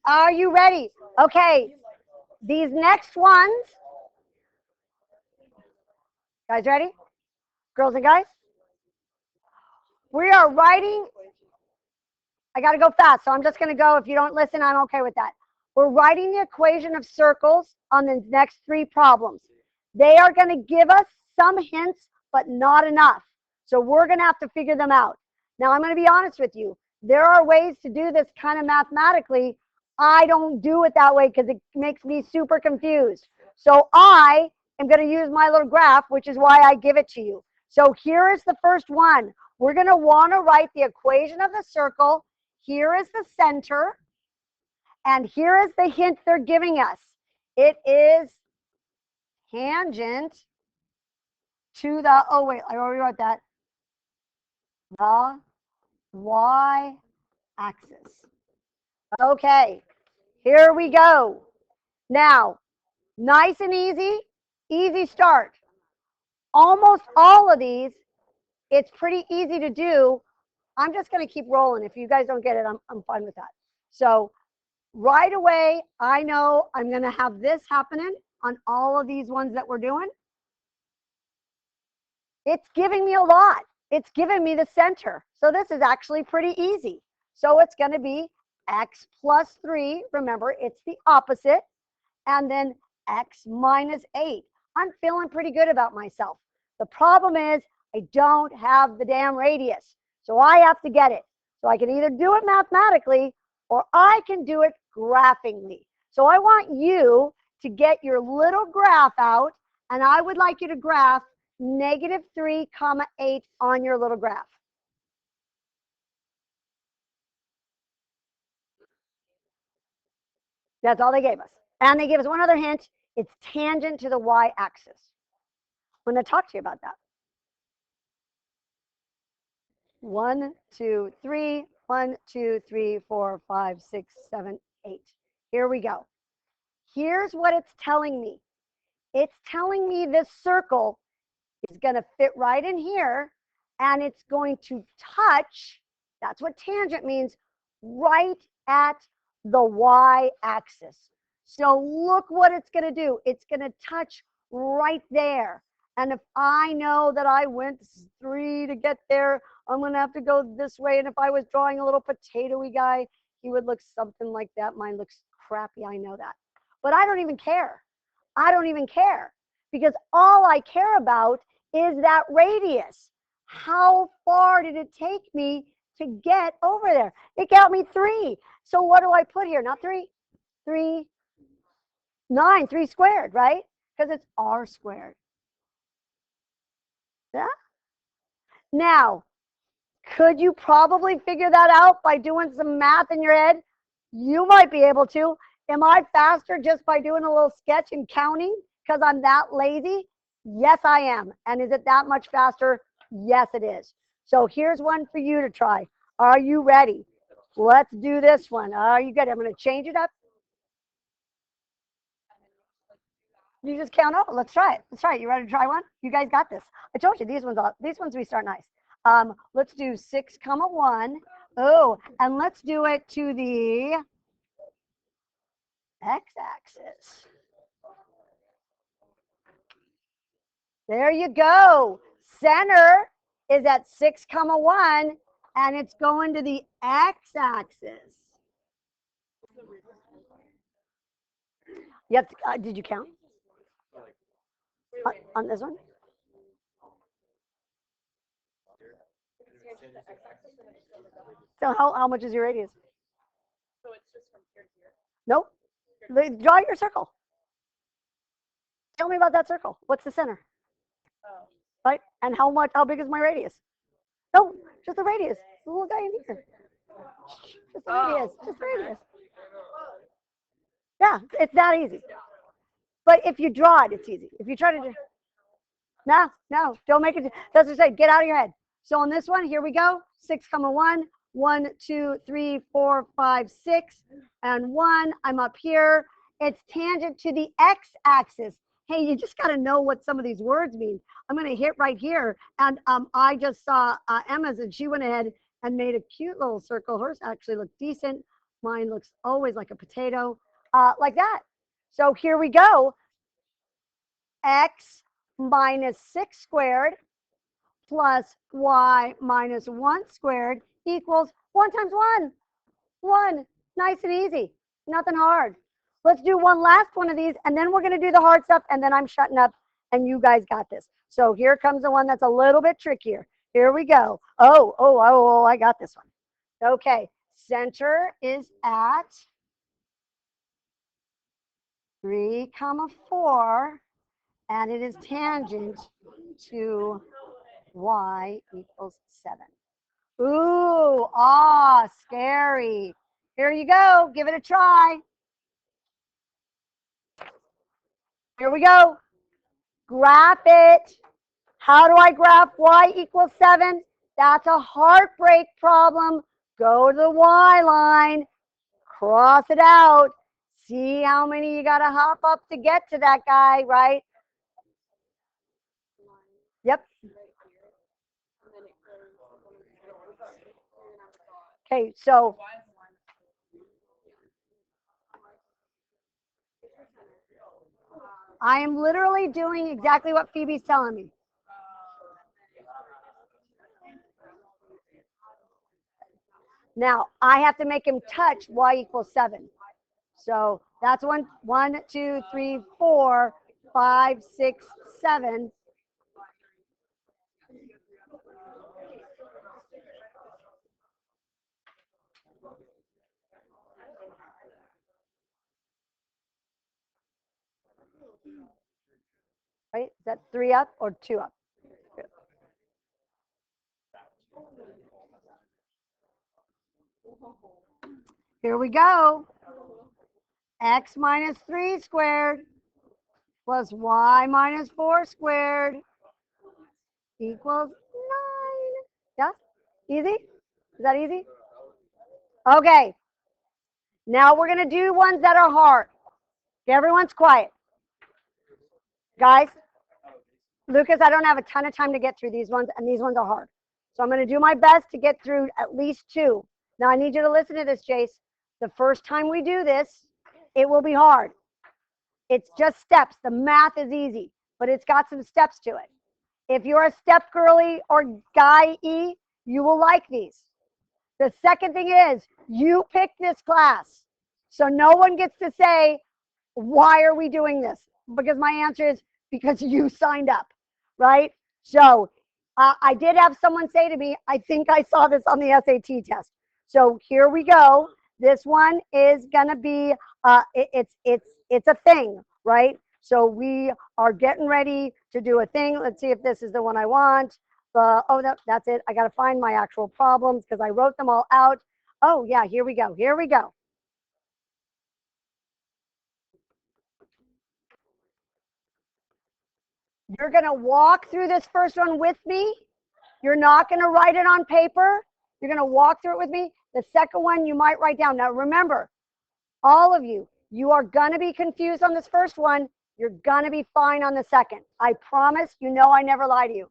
Are you ready? Okay. These next ones. Guys ready? Girls and guys? We are writing. I got to go fast, so I'm just going to go. If you don't listen, I'm okay with that. We're writing the equation of circles on the next 3 problems. They are going to give us some hints, but not enough. So we're going to have to figure them out. Now, I'm going to be honest with you. There are ways to do this kind of mathematically. I don't do it that way because it makes me super confused. So I am going to use my little graph, which is why I give it to you. So here is the first one. We're going to want to write the equation of the circle. Here is the center. And here is the hint they're giving us. It is tangent to the, oh wait, I already wrote that. The y-axis. Okay, here we go. Now, nice and easy, easy start. Almost all of these, it's pretty easy to do. I'm just going to keep rolling. If you guys don't get it, I'm fine with that. So right away, I know I'm going to have this happening on all of these ones that we're doing. It's giving me a lot. It's giving me the center. So this is actually pretty easy. So it's going to be x plus 3. Remember, it's the opposite. And then x minus 8. I'm feeling pretty good about myself. The problem is I don't have the damn radius. So I have to get it. So I can either do it mathematically or I can do it graphingly. So I want you to get your little graph out, and I would like you to graph -3, 8 on your little graph. That's all they gave us. And they gave us one other hint. It's tangent to the y-axis. I'm going to talk to you about that. 1, 2, 3, 1, 2, 3, 4, 5, 6, 7, 8. Here we go. Here's what it's telling me. It's telling me this circle is going to fit right in here, and it's going to touch, that's what tangent means, right at the y-axis. So look what it's going to do. It's going to touch right there. And if I know that I went 3 to get there, I'm going to have to go this way. And if I was drawing a little potato-y guy, he would look something like that. Mine looks crappy, I know that. But I don't even care. I don't even care. Because all I care about is that radius. How far did it take me to get over there? It got me 3. So what do I put here? Not 3. 3, 9, 3 squared, right? Because it's r squared. Yeah? Now, could you probably figure that out by doing some math in your head? You might be able to. Am I faster just by doing a little sketch and counting because I'm that lazy? Yes, I am. And is it that much faster? Yes, it is. So here's one for you to try. Are you ready? Let's do this one. Are you good? I'm going to change it up. You just count over. Let's try it. Let's try it. You ready to try one? You guys got this. I told you these ones we start nice. Let's do 6, 1. Oh, and let's do it to the x-axis. There you go. Center is at 6, 1, and it's going to the x-axis. Yep. Did you count on this one? So how much is your radius? So it's just from here to here. Nope. Draw your circle. Tell me about that circle. What's the center? Oh. Right? And how big is my radius? No, just the radius. The little guy in here. Just the radius. Just the radius. Yeah, it's that easy. But if you draw it, it's easy. If you try to do, no, don't make it. That's what I said. Get out of your head. So on this one, here we go. 6, 1, 1, 2, 3, 4, 5, 6, and 1. I'm up here. It's tangent to the x-axis. Hey, you just got to know what some of these words mean. I'm going to hit right here. And I just saw Emma's, and she went ahead and made a cute little circle. Hers actually looked decent. Mine looks always like a potato, like that. So here we go. X minus 6 squared plus y minus 1 squared equals 1 times 1. 1. Nice and easy. Nothing hard. Let's do one last one of these, and then we're going to do the hard stuff, and then I'm shutting up, and you guys got this. So here comes the one that's a little bit trickier. Here we go. Oh, I got this one. Okay. Center is at 3, 4, and it is tangent to y equals 7. Ooh, scary. Here you go. Give it a try. Here we go. Graph it. How do I graph y equals 7? That's a heartbreak problem. Go to the y line. Cross it out. See how many you got to hop up to get to that guy, right? Yep. Okay, so I am literally doing exactly what Phoebe's telling me. Now, I have to make him touch y equals 7. So that's 1, 2, 3, 4, 5, 6, 7. Right? Is that 3 up or 2 up? Here we go. X minus 3 squared plus y minus 4 squared equals 9. Yeah? Easy? Is that easy? Okay. Now we're going to do ones that are hard. Everyone's quiet. Guys, Lucas, I don't have a ton of time to get through these ones, and these ones are hard. So I'm going to do my best to get through at least 2. Now I need you to listen to this, Jace. The first time we do this, it will be hard. It's just steps. The math is easy, but it's got some steps to it. If you're a step girly or guy-y, you will like these. The second thing is, you picked this class. So no one gets to say, why are we doing this? Because my answer is, because you signed up, right? So I did have someone say to me, I think I saw this on the SAT test. So here we go. This one is gonna be, it's a thing, right? So we are getting ready to do a thing. Let's see if this is the one I want. That's it. I gotta find my actual problems because I wrote them all out. Oh yeah, here we go. Here we go. You're gonna walk through this first one with me. You're not gonna write it on paper. You're gonna walk through it with me. The second one you might write down. Now remember, all of you, you are gonna be confused on this first one. You're gonna be fine on the second. I promise. You know I never lie to you.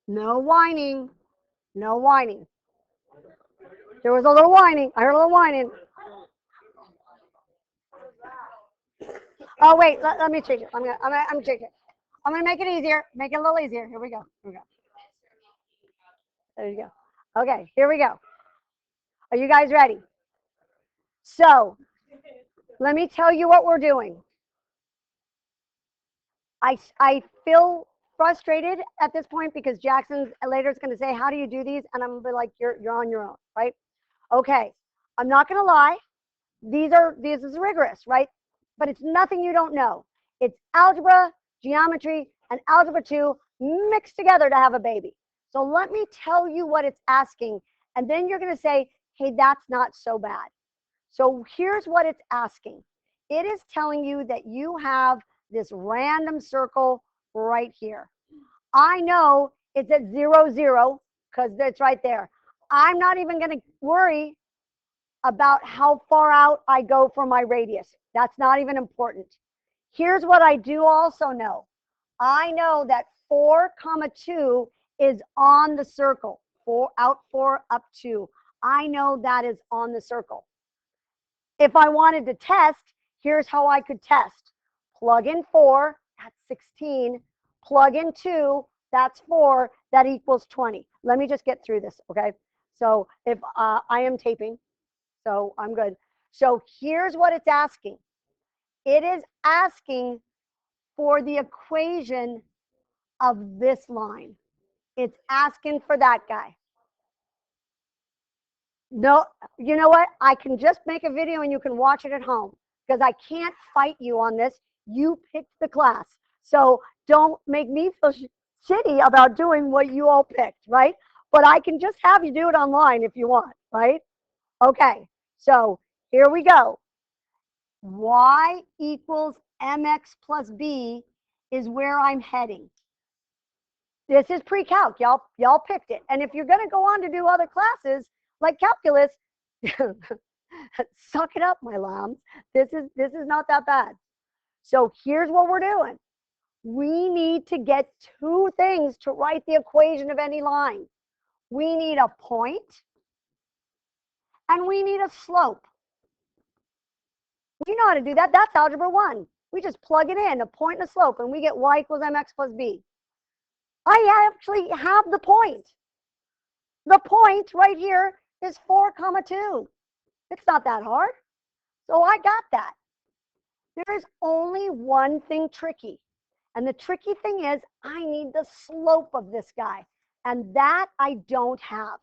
No whining. No whining. There was a little whining. I heard a little whining. Oh wait, let me change it. I'm gonna change it. I'm gonna make it easier. Make it a little easier. Here we go. Here we go. There you go. Okay, here we go. Are you guys ready? So let me tell you what we're doing. I feel frustrated at this point because Jackson's later is going to say, how do you do these? And I'm going to be like, you're on your own, right? Okay, I'm not going to lie. This is rigorous, right? But it's nothing you don't know. It's algebra, geometry, and algebra 2 mixed together to have a baby. So let me tell you what it's asking, and then you're going to say, hey, that's not so bad. So here's what it's asking. It is telling you that you have this random circle right here. I know it's at 0, 0, because it's right there. I'm not even going to worry about how far out I go from my radius. That's not even important. Here's what I do also know. I know that 4, 2 is on the circle. 4, out 4, up 2. I know that is on the circle. If I wanted to test, here's how I could test. Plug in 4, that's 16. Plug in 2, that's 4, that equals 20. Let me just get through this, okay? So if I am taping, so I'm good. So here's what it's asking. It is asking for the equation of this line. It's asking for that guy. No, you know what? I can just make a video and you can watch it at home because I can't fight you on this. You picked the class. So don't make me feel shitty about doing what you all picked, right? But I can just have you do it online if you want, right? Okay, so here we go. Y equals mx plus b is where I'm heading. This is pre-calc. Y'all picked it. And if you're going to go on to do other classes like calculus, suck it up, my lambs. This is not that bad. So here's what we're doing. We need to get 2 things to write the equation of any line. We need a point and we need a slope. We know how to do that. That's algebra 1. We just plug it in, a point and a slope, and we get y equals mx plus b. I actually have the point. The point right here is 4, 2. It's not that hard. So I got that. There is only one thing tricky. And the tricky thing is I need the slope of this guy. And that I don't have.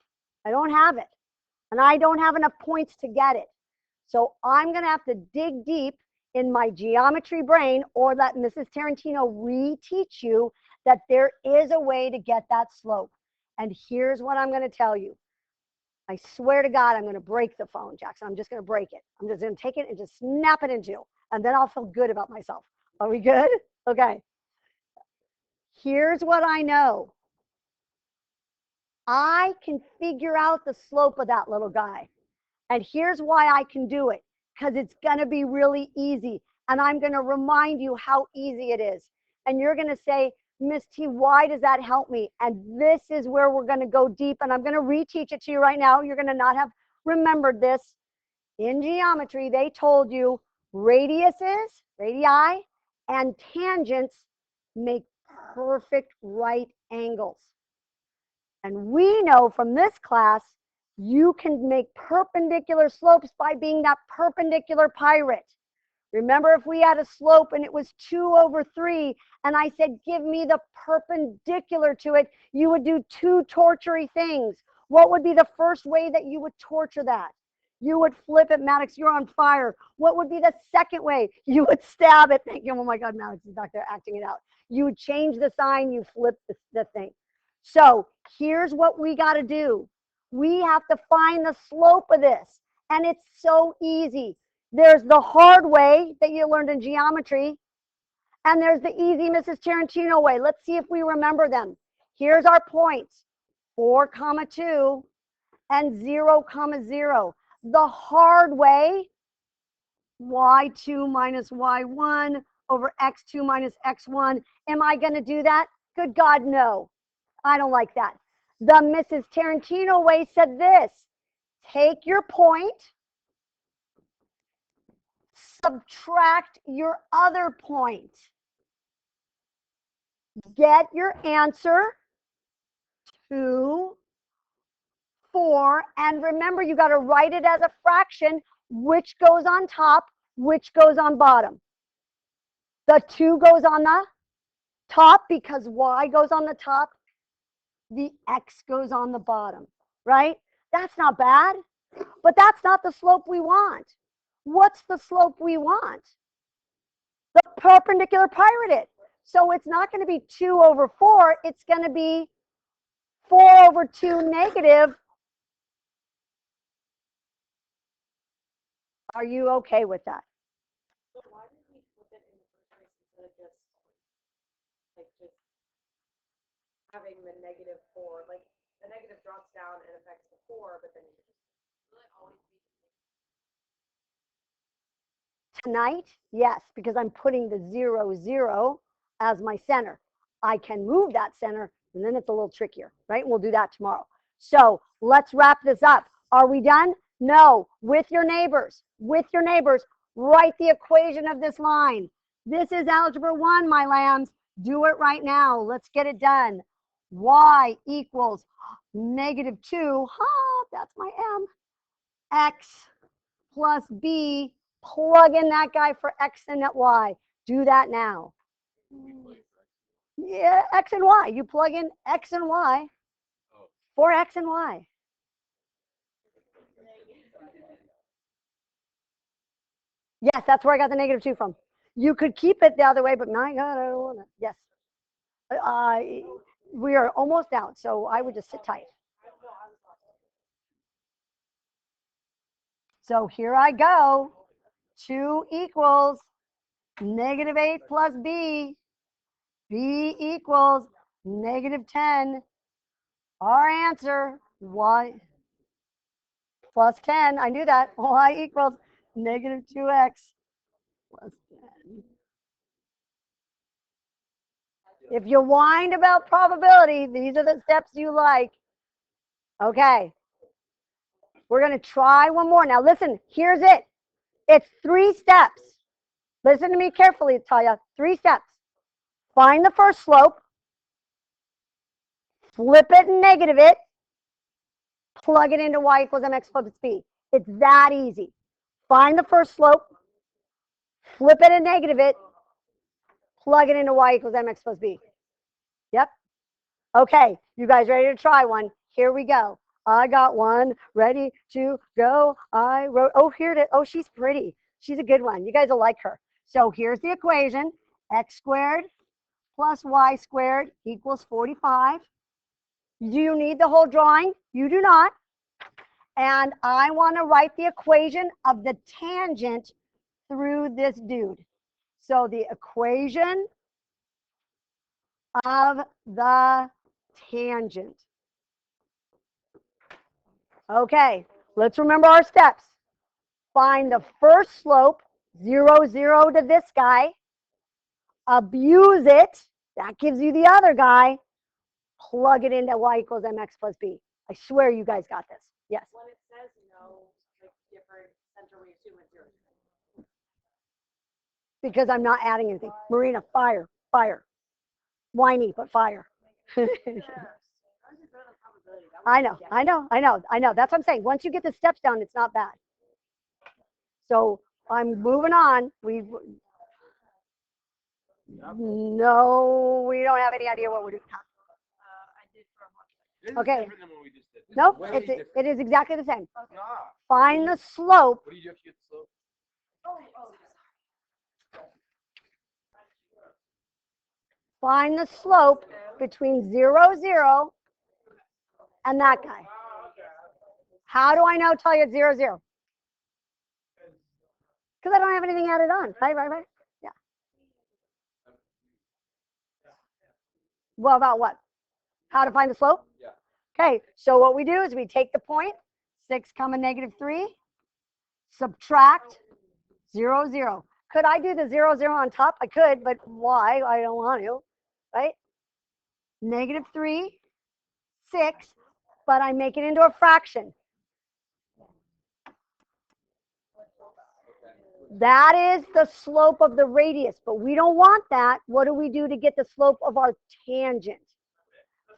I don't have it. And I don't have enough points to get it. So I'm going to have to dig deep in my geometry brain or let Mrs. Tarantino reteach you that there is a way to get that slope. And here's what I'm going to tell you. I swear to God, I'm going to break the phone, Jackson. I'm just going to break it. I'm just going to take it and just snap it in two. And then I'll feel good about myself. Are we good? Okay. Here's what I know. I can figure out the slope of that little guy. And here's why I can do it. Because it's going to be really easy. And I'm going to remind you how easy it is. And you're going to say, Miss T, why does that help me? And this is where we're going to go deep. And I'm going to reteach it to you right now. You're going to not have remembered this. In geometry, they told you radiuses, radii, and tangents make perfect right angles. And we know from this class, you can make perpendicular slopes by being that perpendicular pirate. Remember, if we had a slope and it was 2/3, and I said, give me the perpendicular to it, you would do 2 tortury things. What would be the first way that you would torture that? You would flip it. Maddox, you're on fire. What would be the second way? You would stab it. Thank you. Oh my God, Maddox is back there acting it out. You would change the sign, you flip the thing. So here's what we got to do. We have to find the slope of this. And it's so easy. There's the hard way that you learned in geometry. And there's the easy Mrs. Tarantino way. Let's see if we remember them. Here's our points. 4, 2 and 0, 0. The hard way, y2 minus y1 over x2 minus x1. Am I going to do that? Good God, no. I don't like that. The Mrs. Tarantino way said this. Take your point, subtract your other point. Get your answer, 2, 4, and remember you got to write it as a fraction, which goes on top, which goes on bottom. The 2 goes on the top because y goes on the top, the x goes on the bottom, right? That's not bad, but that's not the slope we want. What's the slope we want? The perpendicular pyramid. So it's not going to be 2 over 4. It's going to be 4 over 2 negative. Are you okay with that? So why did we flip it in the first place instead of just having the -4? Like the negative drops down and affects the 4, but then you just will it always be Tonight, yes, because I'm putting the 0, 0 as my center. I can move that center, and then it's a little trickier, right? We'll do that tomorrow. So let's wrap this up. Are we done? No. With your neighbors, write the equation of this line. This is algebra 1, my lambs. Do it right now. Let's get it done. Y equals -2, that's my M, X plus B. Plug in that guy for X and that Y. Do that now. Yeah, X and Y. You plug in X and Y for X and Y. Yes, that's where I got the -2 from. You could keep it the other way, but my God, I don't want it. Yes. We are almost out, so I would just sit tight. So here I go. 2 equals -8 plus B. B equals -10. Our answer, Y plus 10. I knew that. Y equals -2x plus 10. If you whine about probability, these are the steps you like. Okay. We're going to try one more. Now listen, here's it. It's 3 steps. Listen to me carefully, Talia. 3 steps. Find the first slope, flip it and negative it, plug it into y equals mx plus b. It's that easy. Find the first slope, flip it and negative it, plug it into y equals mx plus b. Yep. Okay, you guys ready to try one? Here we go. I got one ready to go. I wrote, oh, here it is. Oh, she's pretty. She's a good one. You guys will like her. So here's the equation. X squared plus y squared equals 45. Do you need the whole drawing? You do not. And I want to write the equation of the tangent through this dude. So the equation of the tangent. Okay, let's remember our steps. Find the first slope, 0, 0 to this guy. Abuse it. That gives you the other guy. Plug it into y equals mx plus b. I swear you guys got this. Yes. when it says like different center, we assume it's 0. Because I'm not adding anything. Marina, fire, fire. Whiny, but fire. I know. That's what I'm saying. Once you get the steps down, it's not bad. So I'm moving on. No, we don't have any idea what we're doing. Okay. Nope, it is exactly the same. Find the slope. What do you do if you get the slope? Find the slope between 0, 0 and that guy. How do I know till you 0, 0? Because I don't have anything added on. Right. Yeah. Well, about what? How to find the slope? Yeah. Okay, so what we do is we take the point, 6, -3, subtract 0, 0. Could I do the 0, 0 on top? I could, but why? I don't want to, right? -3, 6, but I make it into a fraction. That is the slope of the radius, but we don't want that. What do we do to get the slope of our tangent?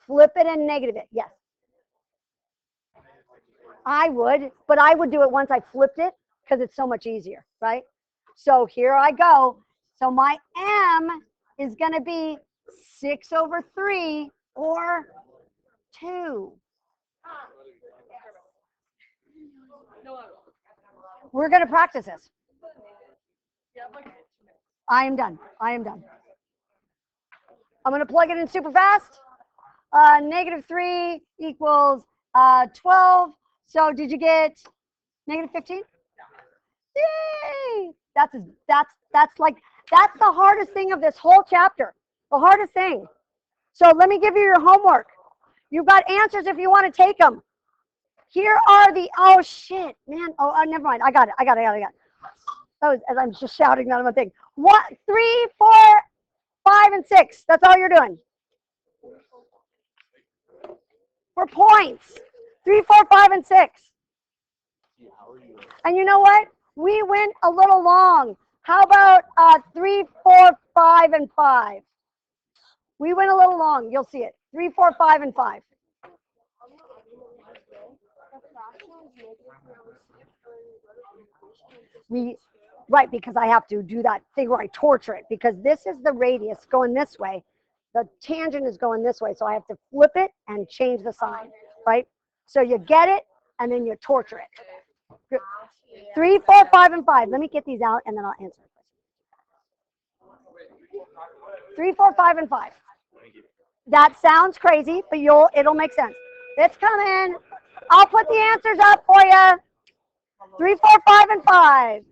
Flip it and negative it. Yes. I would, but I would do it once I flipped it because it's so much easier, right? So here I go. So my M is going to be 6 over 3 or 2. We're going to practice this. I am done. I am done. I'm going to plug it in super fast. Negative 3 equals 12. So did you get negative 15? Yay! That's the hardest thing of this whole chapter. The hardest thing. So let me give you your homework. You've got answers if you want to take them. Here are the, oh shit, man. Oh, never mind. I got it. That was, as I'm just shouting that on my thing. 1, 3, 4, 5, and 6. That's all you're doing. For points. 3, 4, 5, and 6. And you know what? We went a little long. How about 3, 4, 5, and 5? We went a little long. You'll see it. 3, 4, 5, and 5. Right, because I have to do that thing where I torture it, because this is the radius going this way. The tangent is going this way, so I have to flip it and change the sign, right? So you get it, and then you torture it. Good. 3, 4, 5, and 5. Let me get these out, and then I'll answer. 3, 4, 5, and 5. That sounds crazy, but it'll make sense. It's coming. I'll put the answers up for you. 3, 4, 5, and 5.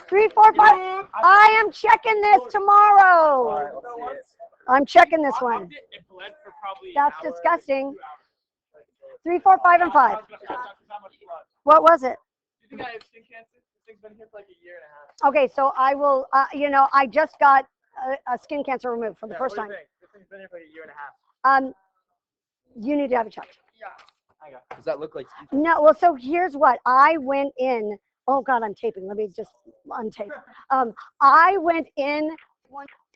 3, 4, 5. I am checking this tomorrow. I'm checking this one. That's disgusting. 3, 4, 5, and 5. What was it? Do you think I have skin cancer? This thing's been here for like a year and a half. Okay, so I will, I just got a skin cancer removed for the first time. This thing's been here for like a year and a half. You need to have it checked. Yeah. Does that look like? No, well, so here's what I went in. Oh God, I'm taping. Let me just untape. I went in